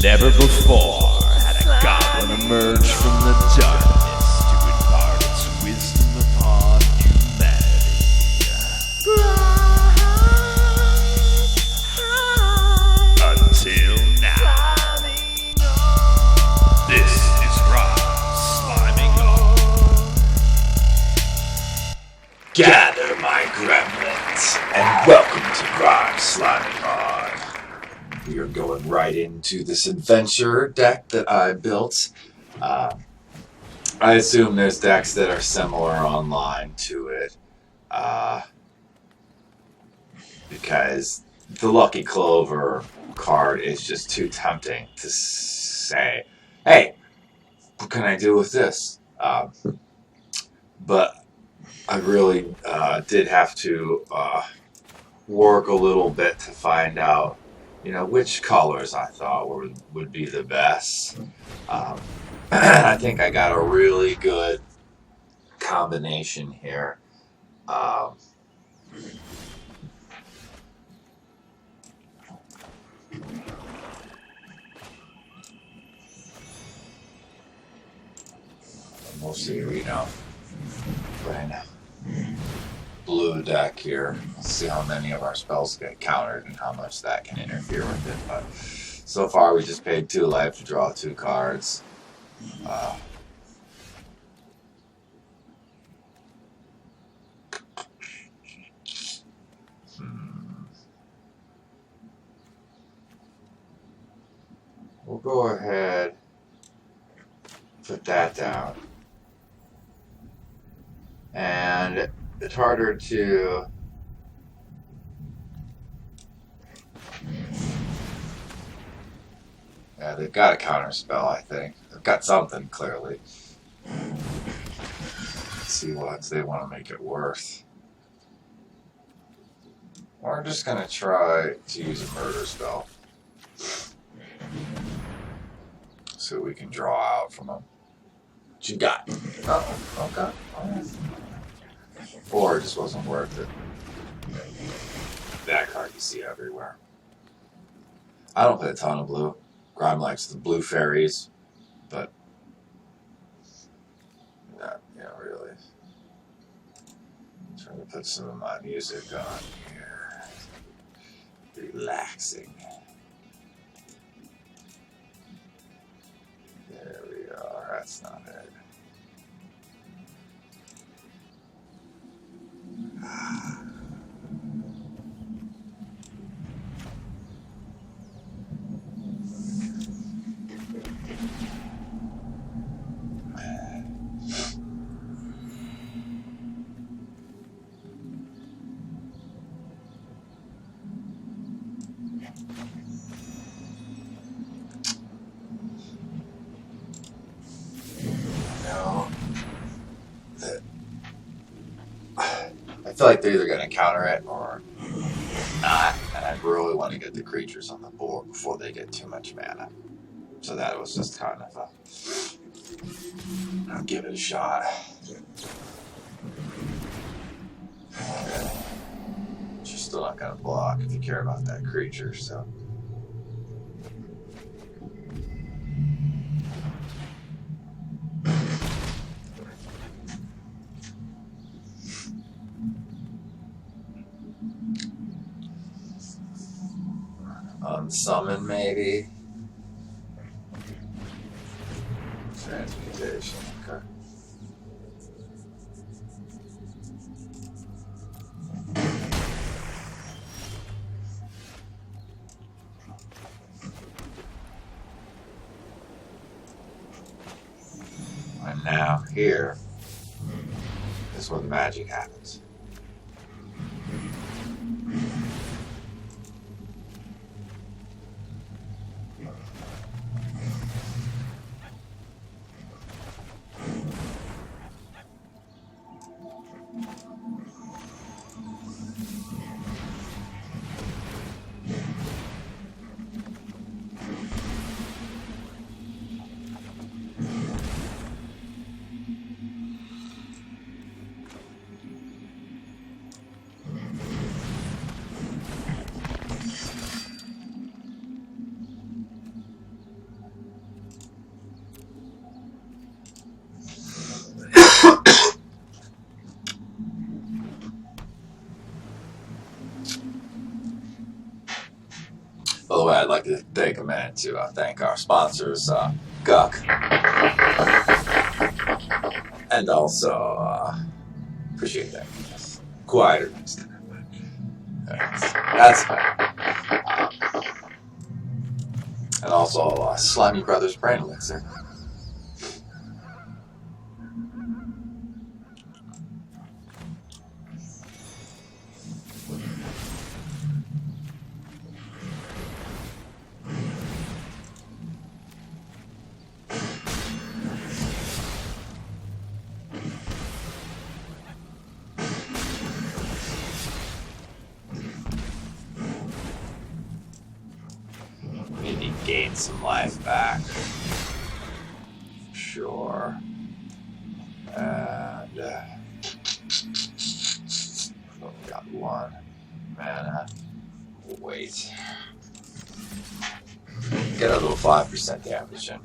Never before had a goblin emerged from the darkness to impart its wisdom upon humanity. Until now. This is Grime Sliming On. Gather my gremlins, and welcome to Grime Sliming On. We are going right into this adventure deck that I built. I assume there's decks that are similar online to it. Because the Lucky Clover card is just too tempting to say, hey, what can I do with this? But I really did have to work a little bit to find out, which colors I thought would be the best. I think I got a really good combination here. We'll see, playing blue deck here. Let's see how many of our spells get countered and how much that can interfere with it. But so far, we just paid 2 life to draw 2 cards. We'll go ahead, put that down. And it's harder to they've got a counter spell, I think. They've got something, clearly. Let's see what they want to make it worth. We're just going to try to use a murder spell. So we can draw out from them. What you got? Oh, okay. Or it just wasn't worth it. That card you see everywhere. I don't play a ton of blue. Grime likes the blue fairies, but not, really. I'm trying to put some of my music on here. Relaxing. There we are. That's not it. I feel like they're either going to counter it or not, and I really want to get the creatures on the board before they get too much mana. So that was just kind of I'll give it a shot. You're still not going to block if you care about that creature, so. Unsummon, maybe. Transmutation, okay. And now, here is where the magic happens. By the way, I'd like to take a minute to thank our sponsors, Guck, and also appreciate that. Quieter next time. That's fine. And also Slimy Brothers Brain Elixir. Maybe gain some life back. Sure. And only got one mana. Wait. Get a little 5% damage in.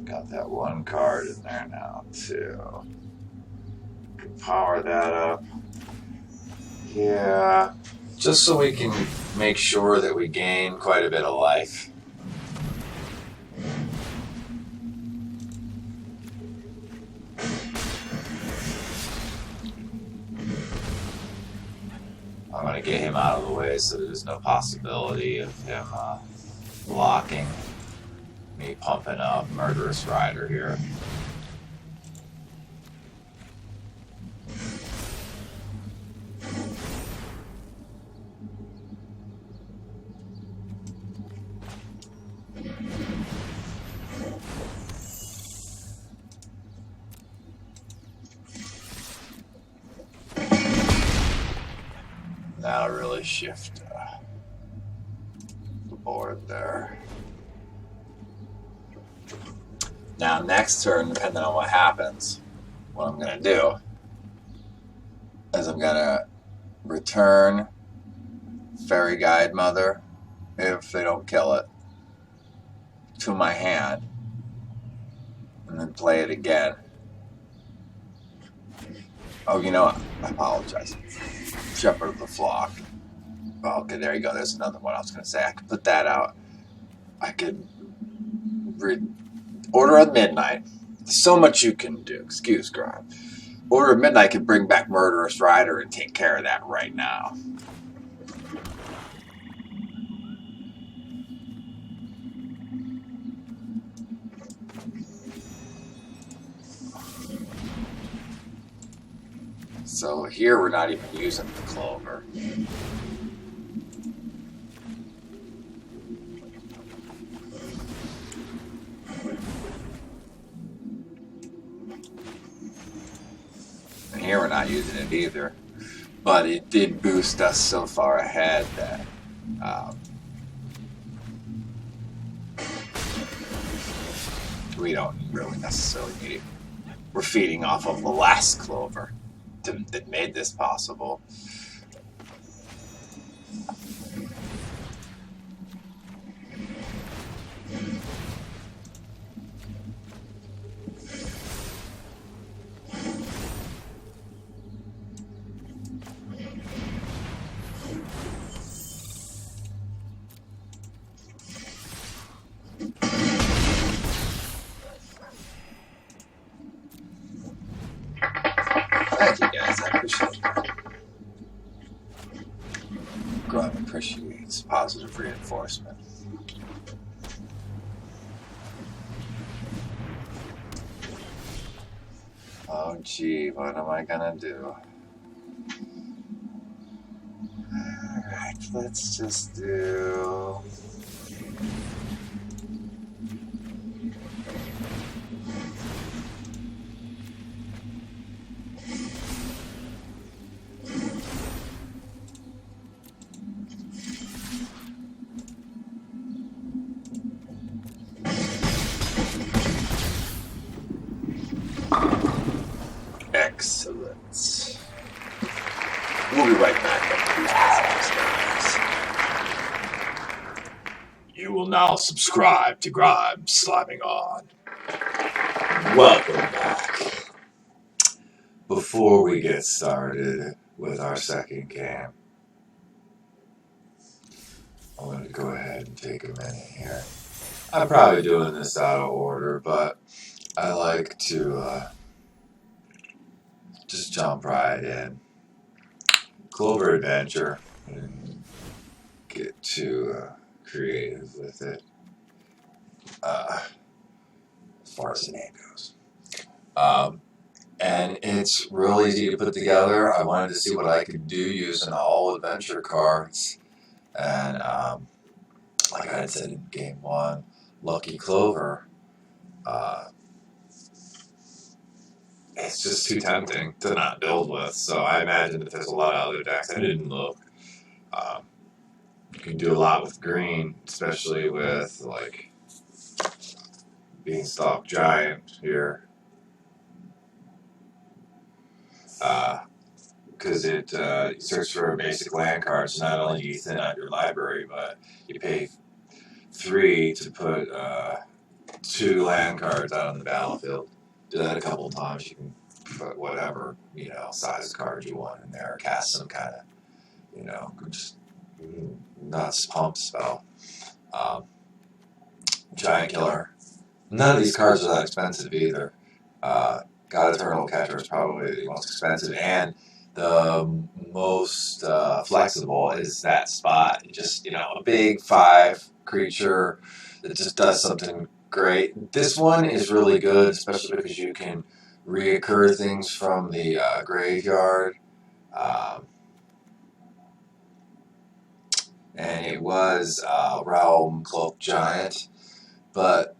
Got that one card in there now, too. Can power that up. Yeah. Just so we can make sure that we gain quite a bit of life. I'm going to get him out of the way so there's no possibility of him blocking me pumping up Murderous Rider here. That'll really shift the board there. Now, next turn, depending on what happens, what I'm going to do is I'm going to return Fairy Guide Mother, if they don't kill it, to my hand, and then play it again. Oh, you know what? I apologize. Shepherd of the Flock. Oh, okay, there you go. There's another one I was going to say. I could put that out. I could Order of Midnight. So much you can do. Excuse Grime. Order of Midnight could bring back Murderous Rider and take care of that right now. So here we're not even using the Clover. And here we're not using it either. But it did boost us so far ahead that we don't really necessarily need it. We're feeding off of the last Clover that made this possible. Thank you guys, I appreciate that. Grime appreciates positive reinforcement. Oh gee, what am I gonna do? Alright, let's just do... now subscribe to Grime Slamming On. Welcome back. Before we get started with our second game, I'm going to go ahead and take a minute here. I'm probably doing this out of order, but I like to just jump right in. Clover Adventure and get too creative with it as far as the name goes. And it's really easy to put together. I wanted to see what I could do using all adventure cards. And like I had said in game one, Lucky Clover, it's just too tempting to not build with. So I imagine that there's a lot of other decks. I didn't look. You can do a lot with green, especially with like Beanstalk Giant here. Because it searches for basic land cards. Not only do you thin out your library, but you pay 3 to put 2 land cards out on the battlefield. Do that a couple of times. You can put whatever size card you want in there, or cast some kind of just nuts pump spell. Giant Killer. None of these cards are that expensive either. God Eternal Catcher is probably the most expensive, and the most flexible is that spot. Just a big 5 creature that just does something great. This one is really good, especially because you can reoccur things from the graveyard. And it was Realm Cloak Giant, but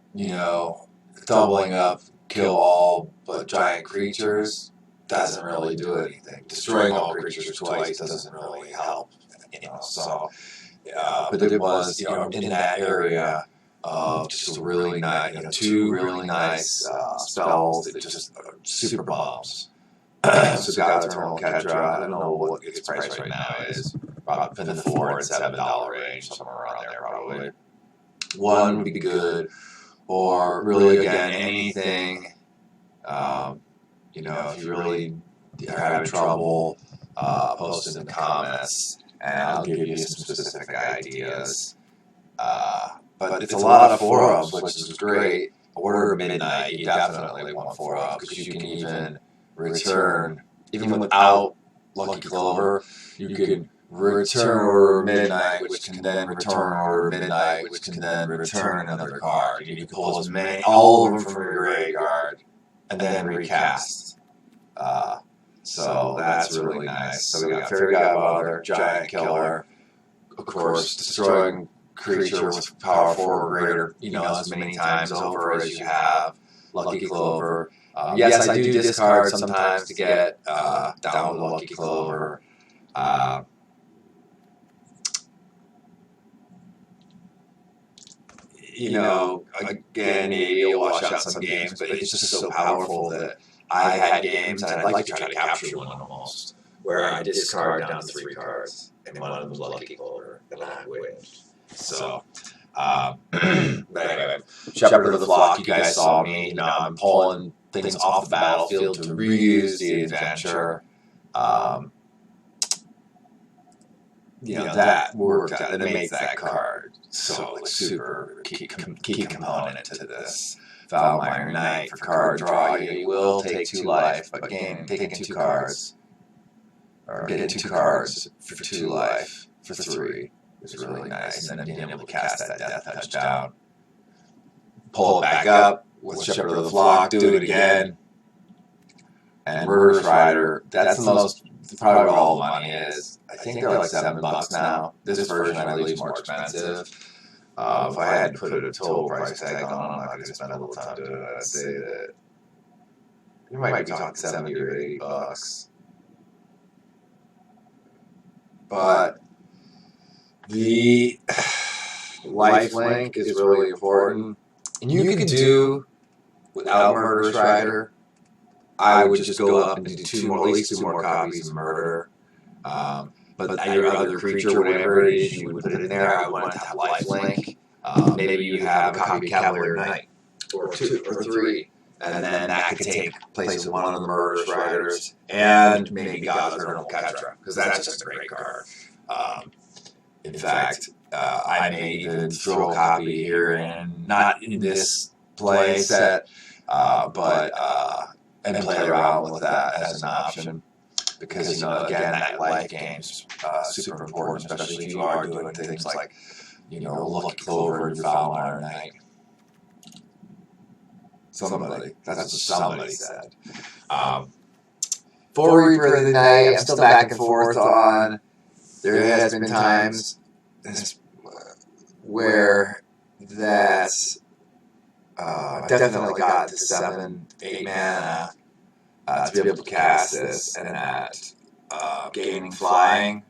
doubling up, kill all but giant creatures doesn't really do anything. Destroying all creatures twice doesn't really help. So, but it was in that area of just a really nice, 2 really nice spells that just super bombs. So God Eternal Catcher, I don't know what its price right now is. Probably in the $4 and $7 range, somewhere around there probably. One would be good, or really again anything. If you really are having trouble, post in the comments, and I'll give you some specific ideas. But it's a lot of 4-ofs, which is great. Order of Midnight, you definitely want 4-of, because you can even return, even without Lucky Clover, you can return Order of Midnight, which can then return Order of Midnight, which can then return another card. You can pull as many, all of them from your graveyard, and then recast. So that's really nice. So we got Fairy Godmother, Giant Killer, of course, destroying creature with power 4 or greater, as many times over as you have. Lucky Clover. Yes, I do discard sometimes to get down with Lucky Clover. Again, maybe it'll wash out some games, but it's just so powerful that I had games, and I'd like to try to capture one almost, where I discard down 3 cards, and one of them was Lucky Clover, and I win. So, but anyway, Shepherd of the Flock, you guys saw me. I'm pulling things off the battlefield to reuse the adventure. That worked out. That makes that card so super key component to this. Valmire Knight for card draw. You will take 2 life, but again, taking 2 cards, or getting 2 cards for 2 life for 3 is really nice. And then being able to cast that Death Touch down. Pull it back up with Shepherd of the Flock, do it again. And Murderous Rider, that's the most, probably where all the money is. I think they're like $7 now. This version, I believe, is more expensive. If I had to put a total price tag on, I'm not going to spend a little time doing it. I'd say that you might be talking $70 or $80. But the life link is really important. And you can do without Murderous Rider. I would just go up and do at least 2 more copies of Murder. But your other creature, whatever it is, you would put it in there. I would want it to have lifelink. Maybe you have a copy of Cavalier Knight, or 2 or 3, and then that could take place of one of the Murderous Riders, and maybe God's Eternal Ketra, because that's just a great card. In fact, I may even throw a copy here in, not in this play set, and play around with that as an option. Because, again, that life game's super important, especially if you are doing things like, Lucky Clover and Foulmire Knight. That's what somebody said. For Reaper of the Night, I'm still back and forth on. There has been times where that definitely got to 7, 8 mana to be able to cast this, and that gaining flying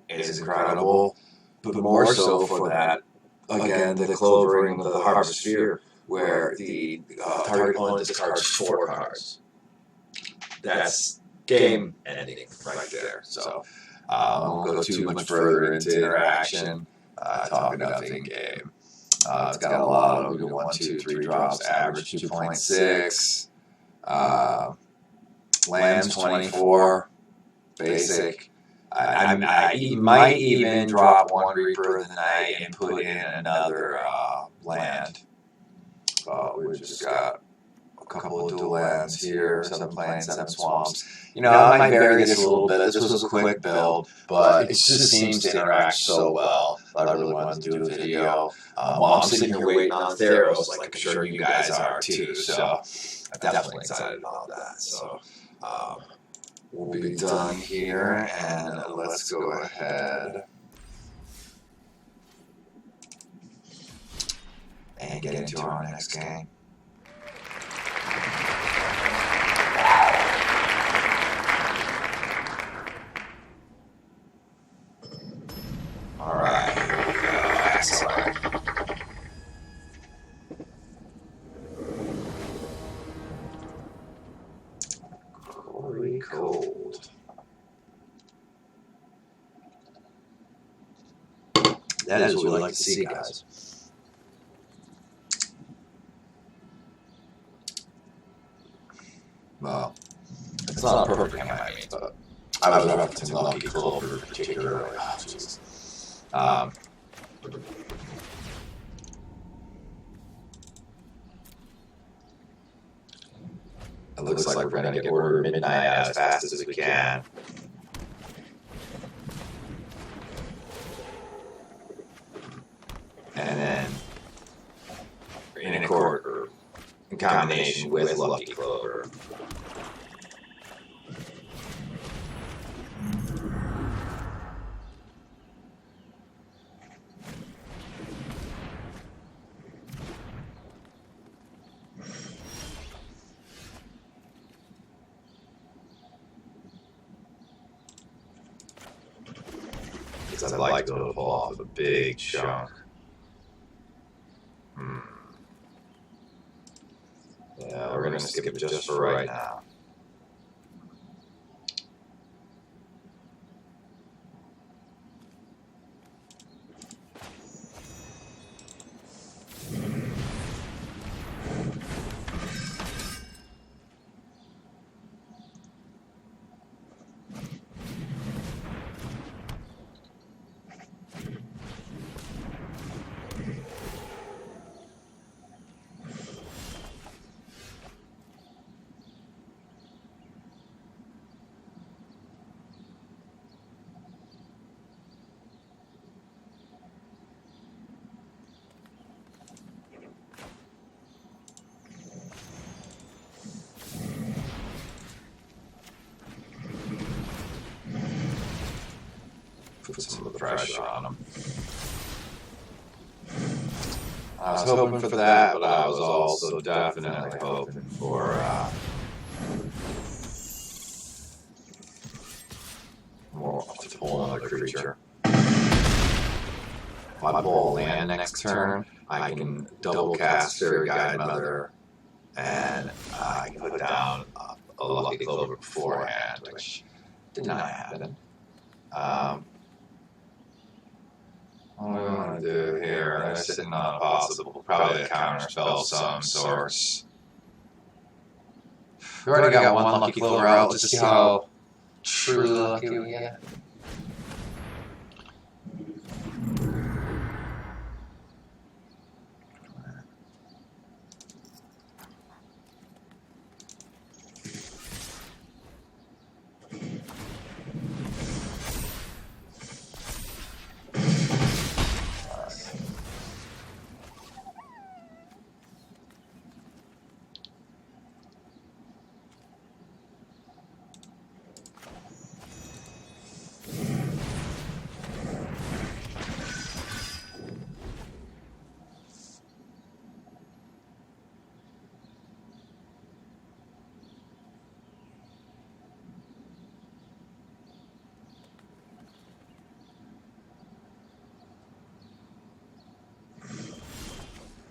is incredible, but more so for that, again, the clovering of the Harvest Sphere, where the target opponent discards 4 cards. That's game ending right there. So I won't go too much further into interaction, talking about in game. It's got a lot of 1, 2, 3 drops, average 2.6, lands 24, basic. I might even drop 1 Reaper of the Night and put in another land. We just got a couple of dual lands here, 7 plains, 7 swamps. I might vary this a little bit. This was a quick build, but it just seems to interact so well. I really wanted to do a video. While I'm sitting here waiting on Theros, like I'm sure you guys are too. So I'm definitely excited about that. So we'll be done here, and let's go ahead and get into our next game. All right, here we go. Excellent. Very cold. That is what we like to see, guys. Well, it's not a perfect hand, I mean, but I was referencing Lucky Clover particularly. Oh, jeez. It looks like we're going to get Order of Midnight as fast as we can. And then in accord, or in combination with Lucky Clover. I'd like to pull off a big chunk. Yeah, we're going to skip it just for right now. Put some of the pressure on them. I was hoping for that, but I was also definitely hoping for more to pull another creature. If I pull a land next turn, I can double cast Fairy Guide Mother, and I can put down a Lucky Clover beforehand, which did not happen. What do we want to do here? They're sitting on a possible, probably a counter spell of some sorts. We already got one lucky clover out. Let's just see how truly lucky we get.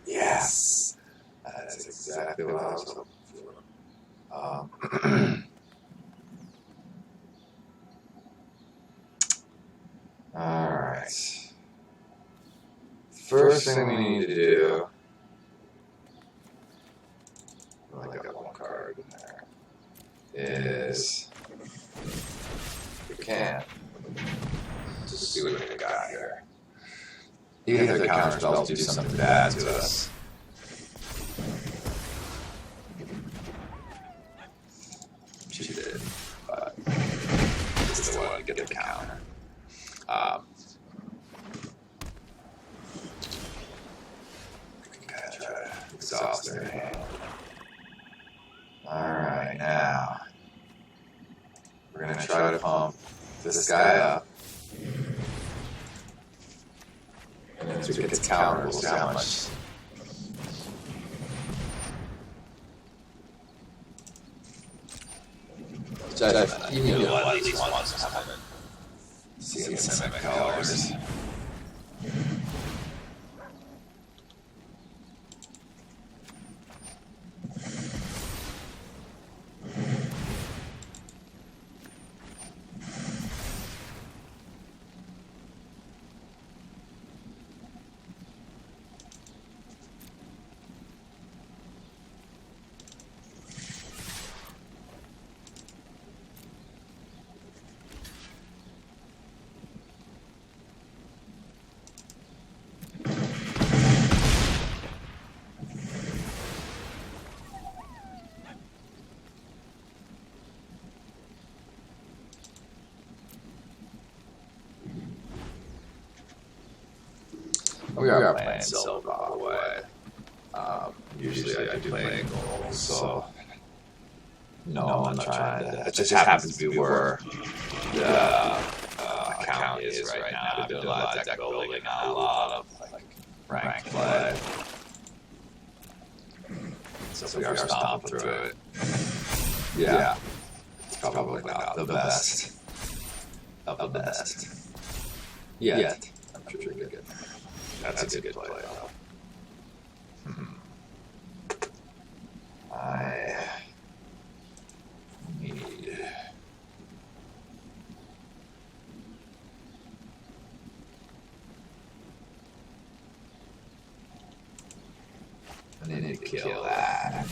Yes! That's exactly what I was hoping for. Alright. First thing we need to do... I only got one card in there. Is... we can. Just see what we got here. Even if the counter spells do something bad to us. She did, but still want to get the counter. We can kind of try to exhaust their hand. Alright, now we're going to try to pump this guy up. And then as we get to counter, we'll see how much. You need to at least once come in. See some colors. We are playing silver, by the way. Usually I do play gold, so no, I'm not trying to. It just happens to be where the account is right now. I've been doing a lot of deck building, not a lot of ranked play. So we are stomping through it. Yeah, it's probably not the best of the best yet. I'm sure we get. That's a good play, though. I need... to kill that.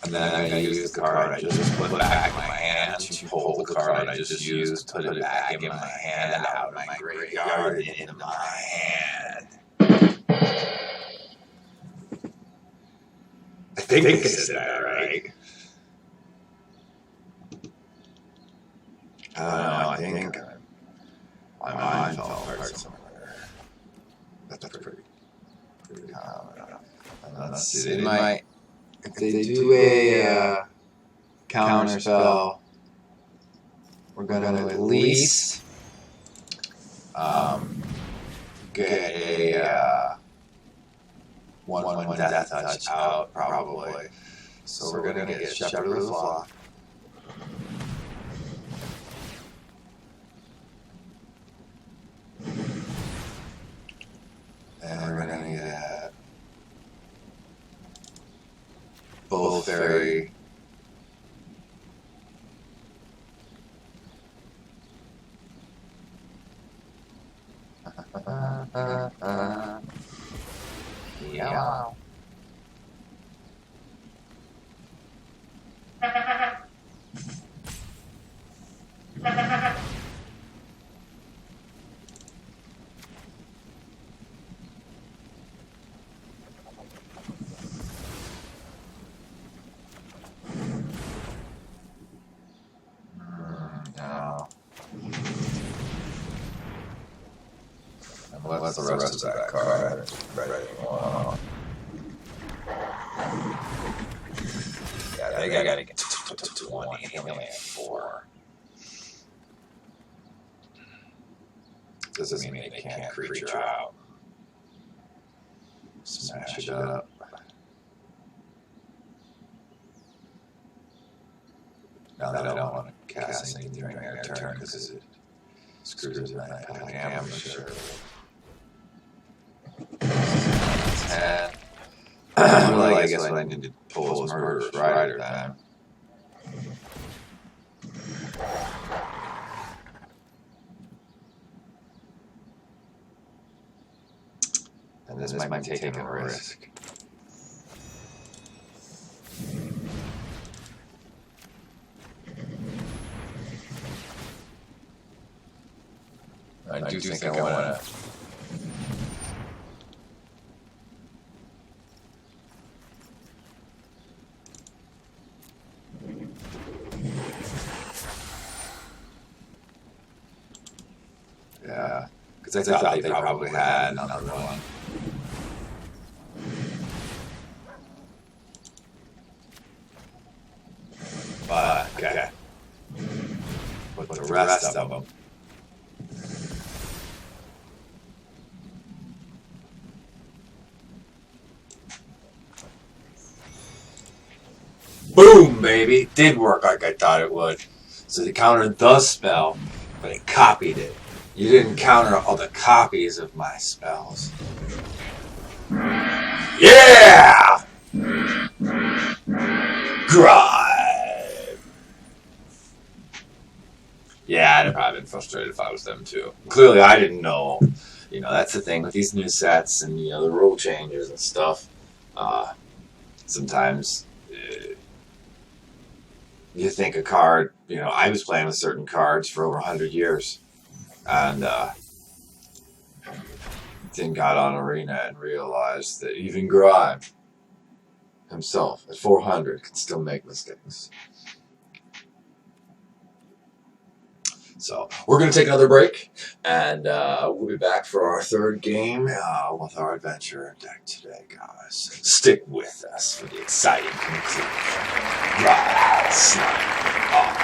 And then I'm going to use the card I just put back in my hand to hold the card I just used, put it back in my hand and out of my graveyard and into my hand. I think I said that right. I don't know, I think my mind fell apart let's see. They might, if they do a counter spell, we're going to at least get a 1/1 death touch out, probably. So we're going to get Shepherd of the Flock. And we're going to get Bull Fairy. Yeah. No. And what's the rest of that card? Right. Wow. Yeah, they gotta get to 20. They only have 4. Doesn't mean they can't creature out. Smash it up. Now they don't want to cast anything during their turn because it screws with 9 damage. 10. Well, I guess what I need to pull is Murderous Rider then. And this might be taking a risk. I do think I want to. Yeah, because I thought they probably had another one. But, okay. But the rest of them. Boom, baby! Did work like I thought it would. So they countered the spell, but it copied it. You didn't counter all the copies of my spells. Yeah! Grime! Yeah, I'd have probably been frustrated if I was them too. Clearly I didn't know. You know, that's the thing with these new sets and, you know, the rule changes and stuff. Sometimes you think a card, you know, I was playing with certain cards for over 100 years. And then got on Arena and realized that even Grime himself at 400 can still make mistakes. So we're going to take another break, and we'll be back for our third game with our adventure deck today, guys. Stick with us for the exciting conclusion. Right, on.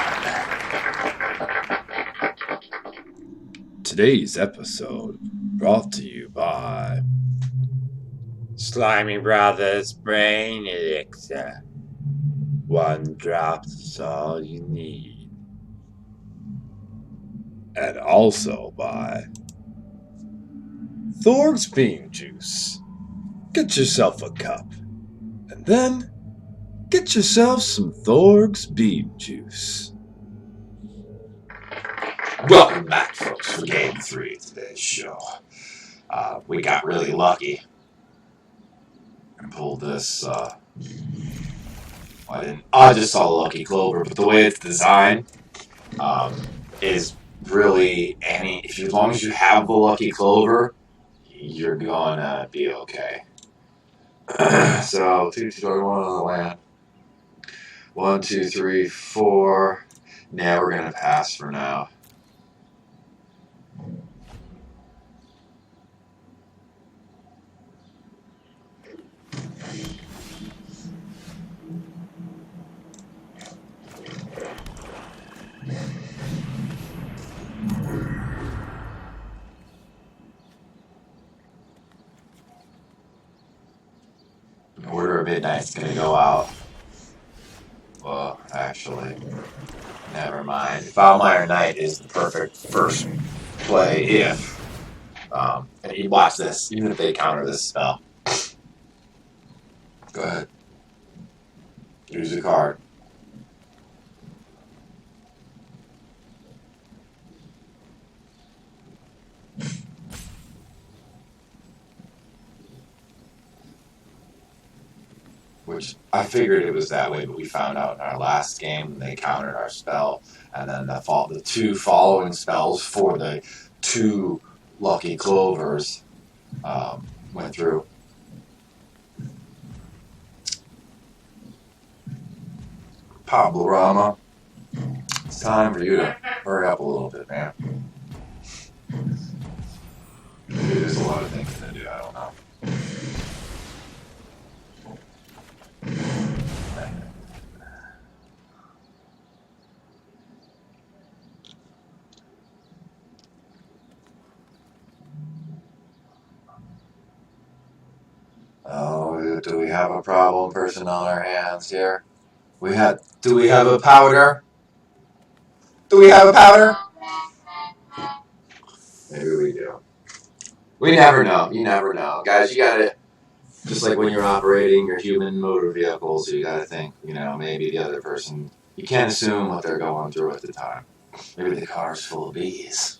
Today's episode brought to you by Slimy Brothers Brain Elixir. 1 drop is all you need. And also by Thorg's Bean Juice. Get yourself a cup. And then get yourself some Thorg's Bean Juice. Welcome back, folks, for Game 3 of today's show. We got really lucky and pulled this. I just saw the Lucky Clover, but the way it's designed is really as long as you have the Lucky Clover, you're gonna be okay. So 2, 2, 1 on the land. 1, 2, 3, 4. Now we're gonna pass for now. Ember Midnight's gonna go out. Well, actually, never mind. Foulmire Knight is the perfect first play if. And you watch this, even if they counter this spell. Go ahead. Use a card. Which I figured it was that way, but we found out in our last game they countered our spell, and then the two following spells for the two lucky clovers went through. Pablo Rama, it's time for you to hurry up a little bit, man. Maybe there's a lot of things to do, I don't know. Oh, do we have a problem person on our hands here? Do we have a powder? Do we have a powder? Maybe we do. We never know. You never know. Guys, you gotta, just like when you're operating your human motor vehicles, you gotta think, maybe the other person, you can't assume what they're going through at the time. Maybe the car's full of bees.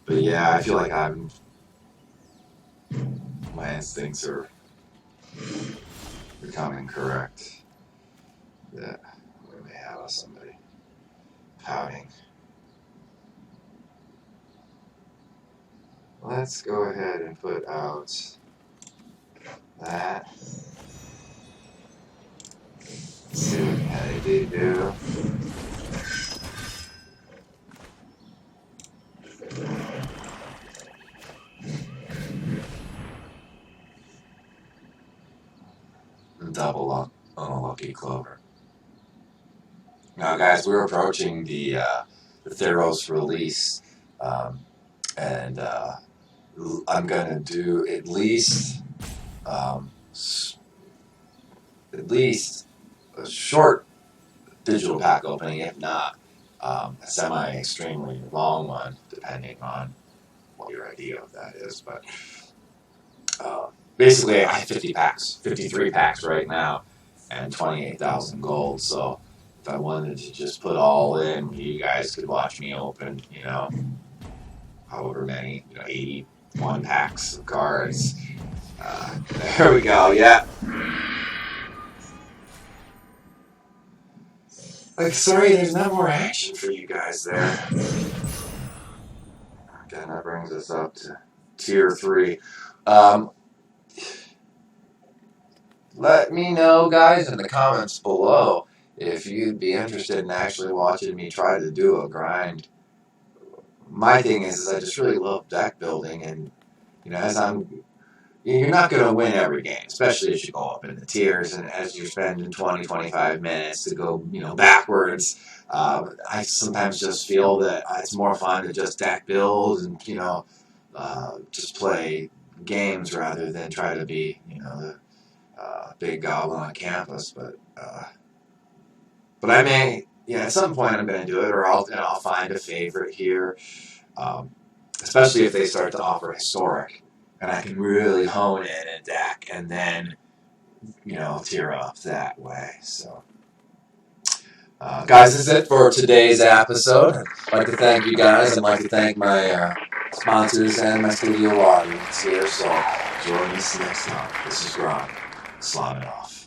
But yeah, I feel like my instincts are becoming correct. That we may have somebody pouting. Let's go ahead and put out that. Let's see what they do. Double up on a lucky clover. Now, guys, we're approaching the Theros release, and I'm gonna do at least a short digital pack opening, if not a semi-extremely long one, depending on what your idea of that is. But basically, I have 53 packs right now, and 28,000 gold. So if I wanted to just put all in, you guys could watch me open, however many, 81 packs of cards. There we go, yeah. Sorry, there's not more action for you guys there. Again, that brings us up to tier 3. Let me know, guys, in the comments below if you'd be interested in actually watching me try to do a grind. My thing is I just really love deck building, and you're not going to win every game, especially as you go up in the tiers and as you're spending 20-25 minutes to go, backwards. I sometimes just feel that it's more fun to just deck build and, just play games rather than try to be, the big goblin on campus. But I may, at some point I'm going to do it, or I'll find a favorite here, especially if they start to offer historic. And I can really hone in a deck and then, tier up that way. So, guys, this is it for today's episode. I'd like to thank you guys. I'd like to thank my sponsors and my studio audience here. So, join us next time. This is Grime. Slamming off.